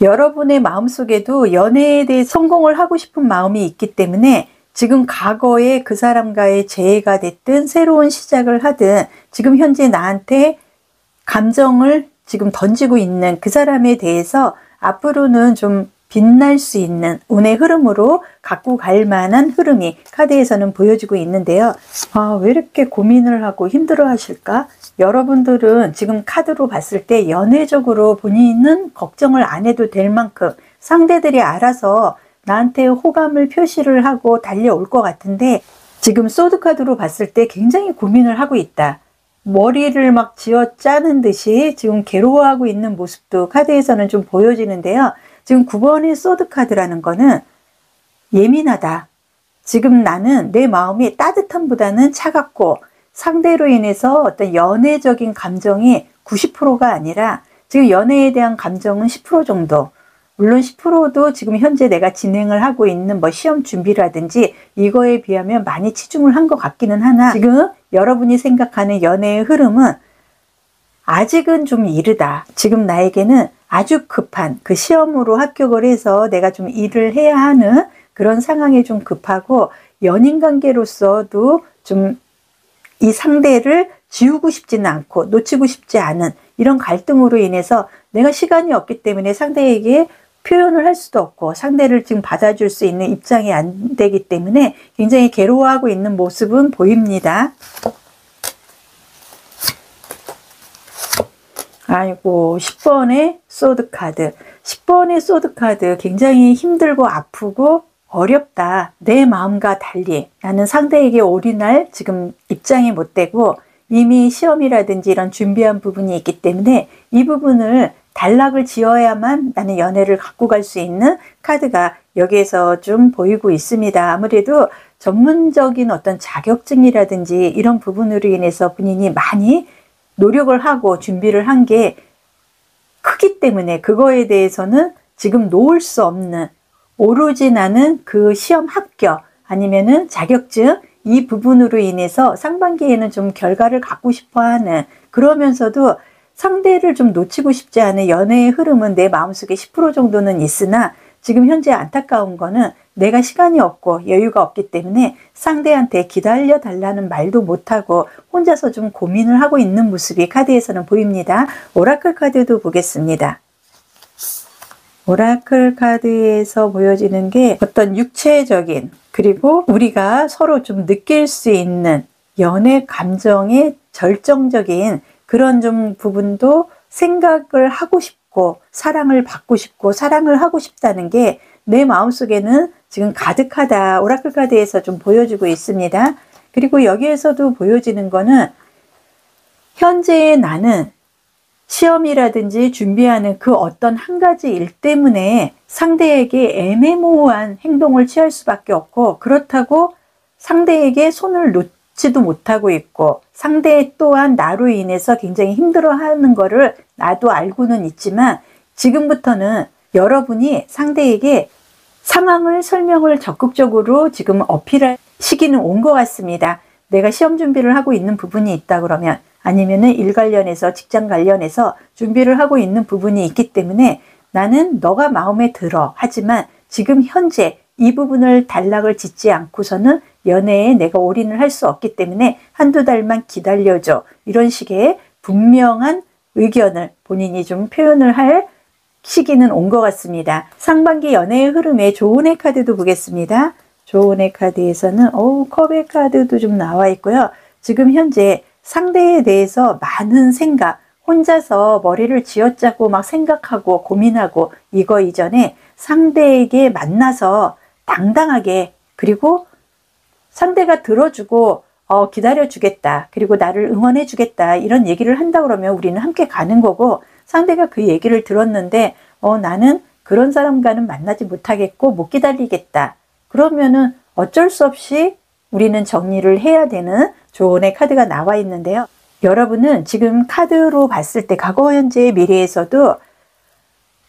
여러분의 마음속에도 연애에 대해 성공을 하고 싶은 마음이 있기 때문에 지금 과거에 그 사람과의 재회가 됐든 새로운 시작을 하든 지금 현재 나한테 감정을 지금 던지고 있는 그 사람에 대해서 앞으로는 좀 빛날 수 있는 운의 흐름으로 갖고 갈 만한 흐름이 카드에서는 보여지고 있는데요. 왜 이렇게 고민을 하고 힘들어 하실까? 여러분들은 지금 카드로 봤을 때 연애적으로 본인은 걱정을 안 해도 될 만큼 상대들이 알아서 나한테 호감을 표시를 하고 달려올 것 같은데, 지금 소드 카드로 봤을 때 굉장히 고민을 하고 있다. 머리를 막 쥐어 짜는 듯이 지금 괴로워하고 있는 모습도 카드에서는 좀 보여지는데요. 지금 9번의 소드 카드라는 거는 예민하다. 지금 나는 내 마음이 따뜻함보다는 차갑고, 상대로 인해서 어떤 연애적인 감정이 90%가 아니라 지금 연애에 대한 감정은 10% 정도, 물론 10%도 지금 현재 내가 진행을 하고 있는 시험 준비라든지 이거에 비하면 많이 치중을 한 것 같기는 하나, 지금 여러분이 생각하는 연애의 흐름은 아직은 좀 이르다. 지금 나에게는 아주 급한 그 시험으로 합격을 해서 내가 좀 일을 해야 하는 그런 상황에 좀 급하고, 연인 관계로서도 좀 이 상대를 지우고 싶지는 않고 놓치고 싶지 않은 이런 갈등으로 인해서 내가 시간이 없기 때문에 상대에게 표현을 할 수도 없고 상대를 지금 받아줄 수 있는 입장이 안 되기 때문에 굉장히 괴로워하고 있는 모습은 보입니다. 아이고, 10번의 소드 카드. 10번의 소드 카드 굉장히 힘들고 아프고 어렵다. 내 마음과 달리 나는 상대에게 올인할 지금 입장이 못 되고 이미 시험이라든지 이런 준비한 부분이 있기 때문에 이 부분을 단락을 지어야만 나는 연애를 갖고 갈 수 있는 카드가 여기에서 좀 보이고 있습니다. 아무래도 전문적인 어떤 자격증이라든지 이런 부분으로 인해서 본인이 많이 노력을 하고 준비를 한 게 크기 때문에 그거에 대해서는 지금 놓을 수 없는, 오로지 나는 그 시험 합격 아니면은 자격증 이 부분으로 인해서 상반기에는 좀 결과를 갖고 싶어 하는, 그러면서도 상대를 좀 놓치고 싶지 않은 연애의 흐름은 내 마음속에 10% 정도는 있으나, 지금 현재 안타까운 거는 내가 시간이 없고 여유가 없기 때문에 상대한테 기다려 달라는 말도 못하고 혼자서 좀 고민을 하고 있는 모습이 카드에서는 보입니다. 오라클 카드도 보겠습니다. 오라클 카드에서 보여지는 게 어떤 육체적인, 그리고 우리가 서로 좀 느낄 수 있는 연애 감정의 절정적인 그런 좀 부분도 생각을 하고 싶고 사랑을 받고 싶고 사랑을 하고 싶다는 게 내 마음속에는 지금 가득하다. 오라클 카드에서 좀 보여주고 있습니다. 그리고 여기에서도 보여지는 거는 현재의 나는 시험이라든지 준비하는 그 어떤 한 가지 일 때문에 상대에게 애매모호한 행동을 취할 수밖에 없고, 그렇다고 상대에게 손을 놓지도 못하고 있고, 상대 또한 나로 인해서 굉장히 힘들어하는 거를 나도 알고는 있지만, 지금부터는 여러분이 상대에게 상황을 설명을 적극적으로 지금 어필할 시기는 온 것 같습니다. 내가 시험 준비를 하고 있는 부분이 있다 그러면, 아니면은 일 관련해서 직장 관련해서 준비를 하고 있는 부분이 있기 때문에 나는 너가 마음에 들어. 하지만 지금 현재 이 부분을 단락을 짓지 않고서는 연애에 내가 올인을 할 수 없기 때문에 한두 달만 기다려줘. 이런 식의 분명한 의견을 본인이 좀 표현을 할 시기는 온 것 같습니다. 상반기 연애의 흐름에 조언의 카드도 보겠습니다. 조언의 카드에서는 컵의 카드도 좀 나와 있고요. 지금 현재 상대에 대해서 많은 생각, 혼자서 머리를 쥐어짜고 막 생각하고 고민하고 이거 이전에 상대에게 만나서 당당하게, 그리고 상대가 들어주고 기다려주겠다, 그리고 나를 응원해주겠다 이런 얘기를 한다 그러면 우리는 함께 가는 거고, 상대가 그 얘기를 들었는데 나는 그런 사람과는 만나지 못하겠고 못 기다리겠다, 그러면은 어쩔 수 없이 우리는 정리를 해야 되는 조언의 카드가 나와 있는데요. 여러분은 지금 카드로 봤을 때 과거, 현재, 미래에서도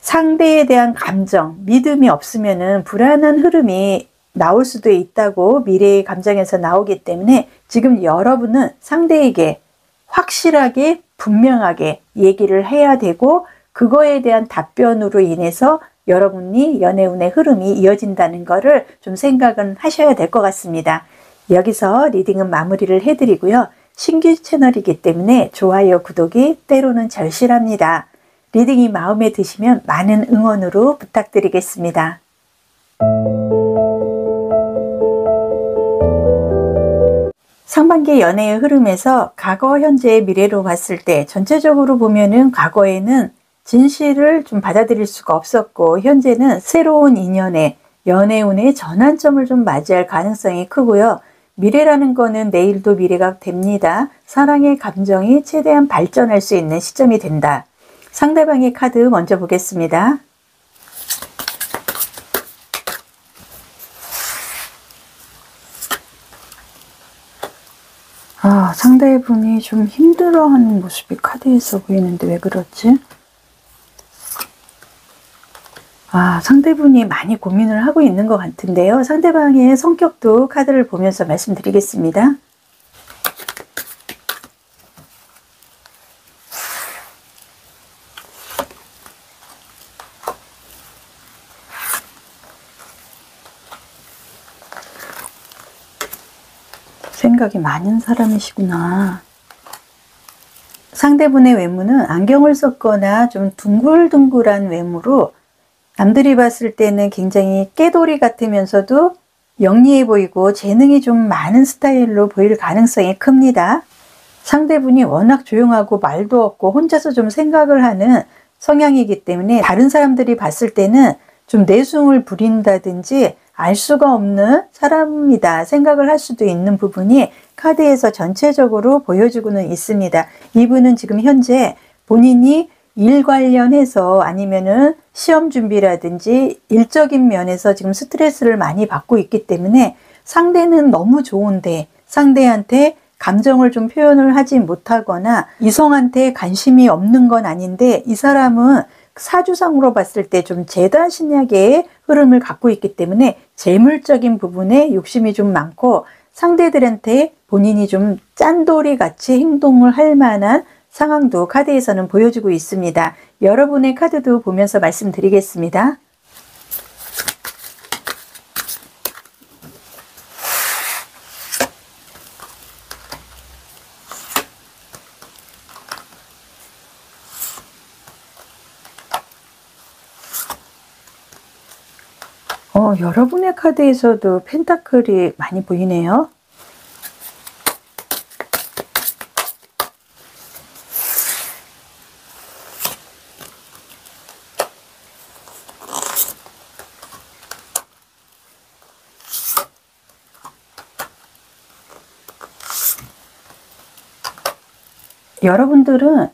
상대에 대한 감정, 믿음이 없으면은 불안한 흐름이 나올 수도 있다고 미래의 감정에서 나오기 때문에 지금 여러분은 상대에게 확실하게 분명하게 얘기를 해야 되고, 그거에 대한 답변으로 인해서 여러분이 연애운의 흐름이 이어진다는 거를 좀 생각은 하셔야 될 것 같습니다. 여기서 리딩은 마무리를 해드리고요. 신규 채널이기 때문에 좋아요, 구독이 때로는 절실합니다. 리딩이 마음에 드시면 많은 응원으로 부탁드리겠습니다. 상반기 연애의 흐름에서 과거, 현재, 미래로 봤을 때 전체적으로 보면은 과거에는 진실을 좀 받아들일 수가 없었고, 현재는 새로운 인연의 연애운의 전환점을 좀 맞이할 가능성이 크고요. 미래라는 거는 내일도 미래가 됩니다. 사랑의 감정이 최대한 발전할 수 있는 시점이 된다. 상대방의 카드 먼저 보겠습니다. 상대분이 좀 힘들어하는 모습이 카드에서 보이는데 왜 그렇지? 상대분이 많이 고민을 하고 있는 것 같은데요. 상대방의 성격도 카드를 보면서 말씀드리겠습니다. 생각이 많은 사람이시구나. 상대분의 외모는 안경을 썼거나 좀 둥글둥글한 외모로 남들이 봤을 때는 굉장히 깨돌이 같으면서도 영리해 보이고 재능이 좀 많은 스타일로 보일 가능성이 큽니다. 상대분이 워낙 조용하고 말도 없고 혼자서 좀 생각을 하는 성향이기 때문에 다른 사람들이 봤을 때는 좀 내숭을 부린다든지 알 수가 없는 사람이다 생각을 할 수도 있는 부분이 카드에서 전체적으로 보여주고는 있습니다. 이분은 지금 현재 본인이 일 관련해서 아니면은 시험 준비라든지 일적인 면에서 지금 스트레스를 많이 받고 있기 때문에 상대는 너무 좋은데 상대한테 감정을 좀 표현을 하지 못하거나 이성한테 관심이 없는 건 아닌데, 이 사람은 사주상으로 봤을 때 좀 재다신약의 흐름을 갖고 있기 때문에 재물적인 부분에 욕심이 좀 많고 상대들한테 본인이 좀 짠돌이 같이 행동을 할 만한 상황도 카드에서는 보여주고 있습니다. 여러분의 카드도 보면서 말씀드리겠습니다. 여러분의 카드에서도 펜타클이 많이 보이네요. 여러분들은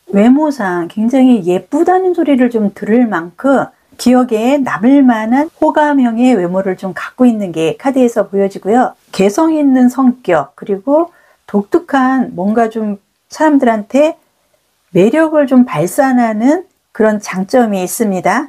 외모상 굉장히 예쁘다는 소리를 좀 들을 만큼 기억에 남을 만한 호감형의 외모를 좀 갖고 있는 게 카드에서 보여지고요. 개성 있는 성격, 그리고 독특한 뭔가 좀 사람들한테 매력을 좀 발산하는 그런 장점이 있습니다.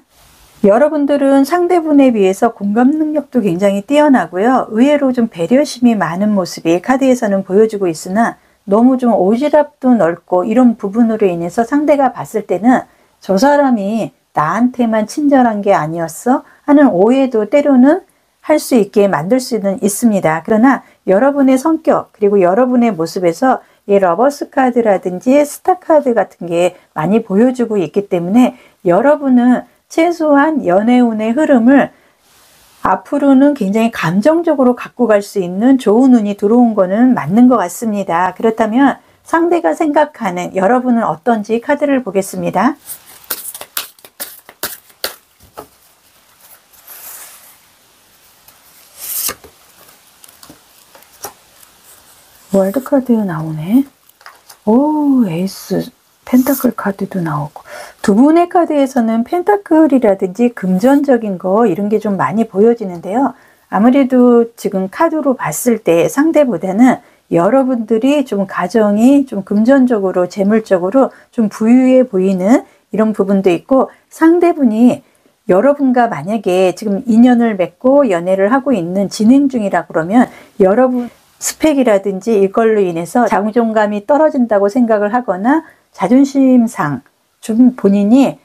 여러분들은 상대분에 비해서 공감 능력도 굉장히 뛰어나고요. 의외로 좀 배려심이 많은 모습이 카드에서는 보여주고 있으나 너무 좀 오지랖도 넓고 이런 부분으로 인해서 상대가 봤을 때는 저 사람이 나한테만 친절한 게 아니었어? 하는 오해도 때로는 할 수 있게 만들 수는 있습니다. 그러나 여러분의 성격 그리고 여러분의 모습에서 이 러버스 카드라든지 스타 카드 같은 게 많이 보여주고 있기 때문에 여러분은 최소한 연애운의 흐름을 앞으로는 굉장히 감정적으로 갖고 갈 수 있는 좋은 운이 들어온 거는 맞는 것 같습니다. 그렇다면 상대가 생각하는 여러분은 어떤지 카드를 보겠습니다. 월드 카드 나오네. 오, 에이스 펜타클 카드도 나오고. 두 분의 카드에서는 펜타클이라든지 금전적인 거 이런 게 좀 많이 보여지는데요. 아무래도 지금 카드로 봤을 때 상대보다는 여러분들이 좀 가정이 좀 금전적으로 재물적으로 좀 부유해 보이는 이런 부분도 있고, 상대분이 여러분과 만약에 지금 인연을 맺고 연애를 하고 있는 진행 중이라 그러면 여러분 스펙이라든지 이걸로 인해서 자존감이 떨어진다고 생각을 하거나 자존심상 좀 본인이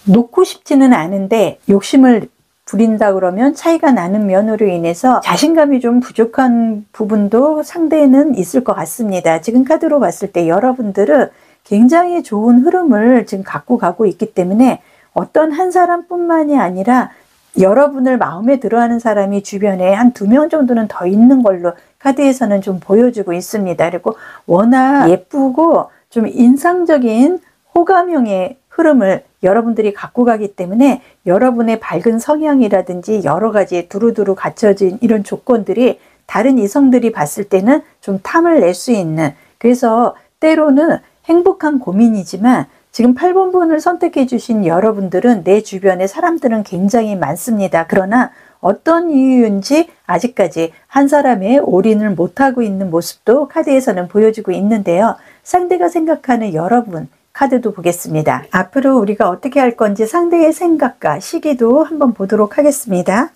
놓고 싶지는 않은데 욕심을 부린다 그러면 차이가 나는 면으로 인해서 자신감이 좀 부족한 부분도 상대는 있을 것 같습니다. 지금 카드로 봤을 때 여러분들은 굉장히 좋은 흐름을 지금 갖고 가고 있기 때문에 어떤 한 사람뿐만이 아니라 여러분을 마음에 들어하는 사람이 주변에 한 2명 정도는 더 있는 걸로 카드에서는 좀 보여주고 있습니다. 그리고 워낙 예쁘고 좀 인상적인 호감형의 흐름을 여러분들이 갖고 가기 때문에 여러분의 밝은 성향이라든지 여러 가지 두루두루 갖춰진 이런 조건들이 다른 이성들이 봤을 때는 좀 탐을 낼 수 있는, 그래서 때로는 행복한 고민이지만 지금 8번 분을 선택해 주신 여러분들은 내 주변에 사람들은 굉장히 많습니다. 그러나 어떤 이유인지 아직까지 한 사람에 올인을 못하고 있는 모습도 카드에서는 보여주고 있는데요. 상대가 생각하는 여러분 카드도 보겠습니다. 앞으로 우리가 어떻게 할 건지 상대의 생각과 시기도 한번 보도록 하겠습니다.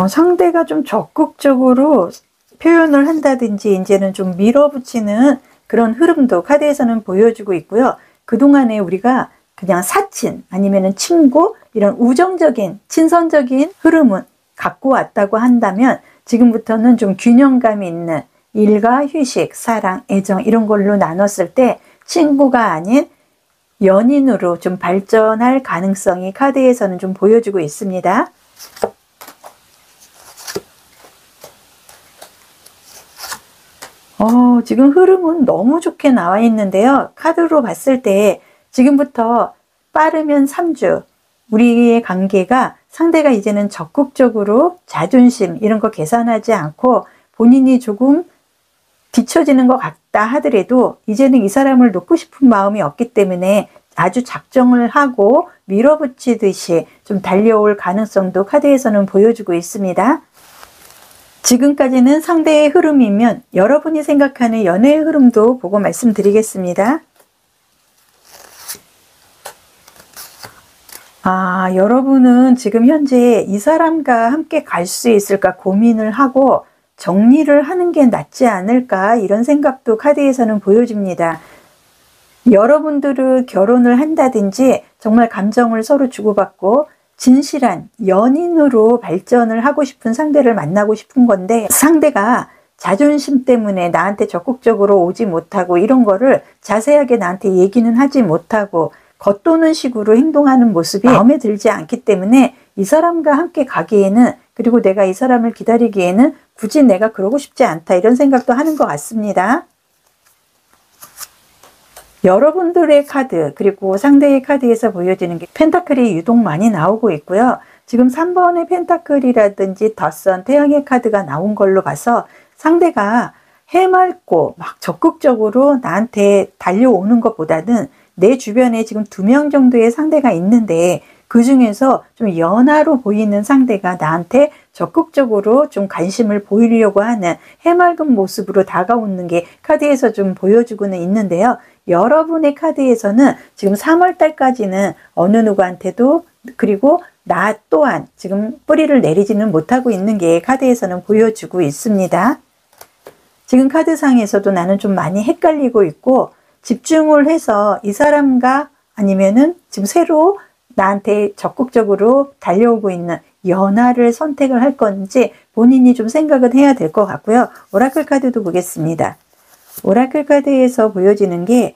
상대가 좀 적극적으로 표현을 한다든지 이제는 좀 밀어붙이는 그런 흐름도 카드에서는 보여주고 있고요. 그동안에 우리가 그냥 사친 아니면 친구 이런 우정적인 친선적인 흐름은 갖고 왔다고 한다면 지금부터는 좀 균형감이 있는 일과 휴식, 사랑, 애정 이런 걸로 나눴을 때 친구가 아닌 연인으로 좀 발전할 가능성이 카드에서는 좀 보여주고 있습니다. 지금 흐름은 너무 좋게 나와 있는데요. 카드로 봤을 때 지금부터 빠르면 3주 우리의 관계가 상대가 이제는 적극적으로 자존심 이런 거 계산하지 않고 본인이 조금 뒤처지는 것 같다 하더라도 이제는 이 사람을 놓고 싶은 마음이 없기 때문에 아주 작정을 하고 밀어붙이듯이 좀 달려올 가능성도 카드에서는 보여주고 있습니다. 지금까지는 상대의 흐름이면 여러분이 생각하는 연애의 흐름도 보고 말씀드리겠습니다. 여러분은 지금 현재 이 사람과 함께 갈 수 있을까 고민을 하고 정리를 하는 게 낫지 않을까 이런 생각도 카드에서는 보여줍니다. 여러분들은 결혼을 한다든지 정말 감정을 서로 주고받고 진실한 연인으로 발전을 하고 싶은 상대를 만나고 싶은 건데 상대가 자존심 때문에 나한테 적극적으로 오지 못하고 이런 거를 자세하게 나한테 얘기는 하지 못하고 겉도는 식으로 행동하는 모습이 마음에 들지 않기 때문에 이 사람과 함께 가기에는, 그리고 내가 이 사람을 기다리기에는 굳이 내가 그러고 싶지 않다 이런 생각도 하는 것 같습니다. 여러분들의 카드 그리고 상대의 카드에서 보여지는 게 펜타클이 유독 많이 나오고 있고요. 지금 3번의 펜타클이라든지 덧선 태양의 카드가 나온 걸로 봐서 상대가 해맑고 막 적극적으로 나한테 달려오는 것보다는 내 주변에 지금 2명 정도의 상대가 있는데 그 중에서 좀 연하로 보이는 상대가 나한테 적극적으로 좀 관심을 보이려고 하는 해맑은 모습으로 다가오는 게 카드에서 좀 보여주고는 있는데요. 여러분의 카드에서는 지금 3월 달까지는 어느 누구한테도, 그리고 나 또한 지금 뿌리를 내리지는 못하고 있는 게 카드에서는 보여주고 있습니다. 지금 카드상에서도 나는 좀 많이 헷갈리고 있고 집중을 해서 이 사람과 아니면은 지금 새로 나한테 적극적으로 달려오고 있는 연하를 선택을 할 건지 본인이 좀 생각을 해야 될 것 같고요. 오라클 카드도 보겠습니다. 오라클 카드에서 보여지는 게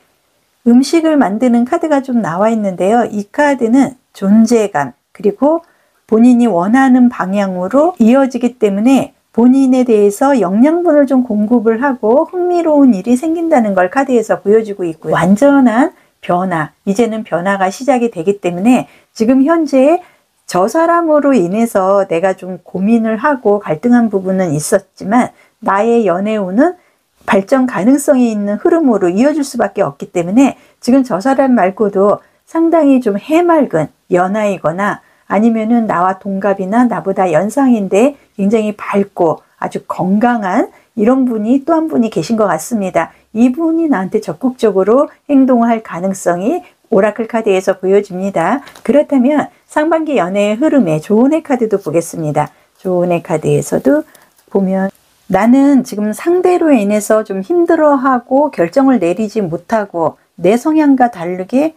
음식을 만드는 카드가 좀 나와 있는데요. 이 카드는 존재감 그리고 본인이 원하는 방향으로 이어지기 때문에 본인에 대해서 영양분을 좀 공급을 하고 흥미로운 일이 생긴다는 걸 카드에서 보여주고 있고요. 완전한 변화, 이제는 변화가 시작이 되기 때문에 지금 현재 저 사람으로 인해서 내가 좀 고민을 하고 갈등한 부분은 있었지만 나의 연애운은 발전 가능성이 있는 흐름으로 이어질 수밖에 없기 때문에 지금 저 사람 말고도 상당히 좀 해맑은 연하이거나 아니면은 나와 동갑이나 나보다 연상인데 굉장히 밝고 아주 건강한 이런 분이 또 한 분이 계신 것 같습니다. 이분이 나한테 적극적으로 행동할 가능성이 오라클 카드에서 보여집니다. 그렇다면 상반기 연애의 흐름에 조언의 카드도 보겠습니다. 조언의 카드에서도 보면 나는 지금 상대로 인해서 좀 힘들어하고 결정을 내리지 못하고 내 성향과 다르게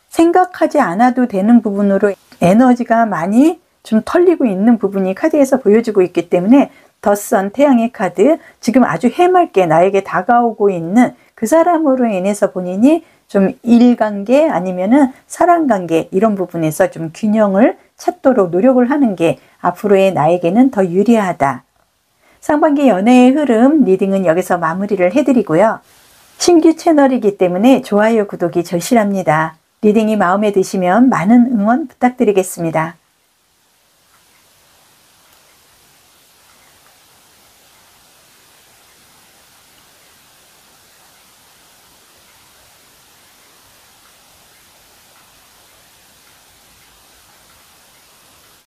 생각하지 않아도 되는 부분으로 에너지가 많이 좀 털리고 있는 부분이 카드에서 보여주고 있기 때문에 더선 태양의 카드, 지금 아주 해맑게 나에게 다가오고 있는 그 사람으로 인해서 본인이 좀 일관계 아니면은 사랑관계 이런 부분에서 좀 균형을 찾도록 노력을 하는 게 앞으로의 나에게는 더 유리하다. 상반기 연애의 흐름 리딩은 여기서 마무리를 해드리고요. 신규 채널이기 때문에 좋아요, 구독이 절실합니다. 리딩이 마음에 드시면 많은 응원 부탁드리겠습니다.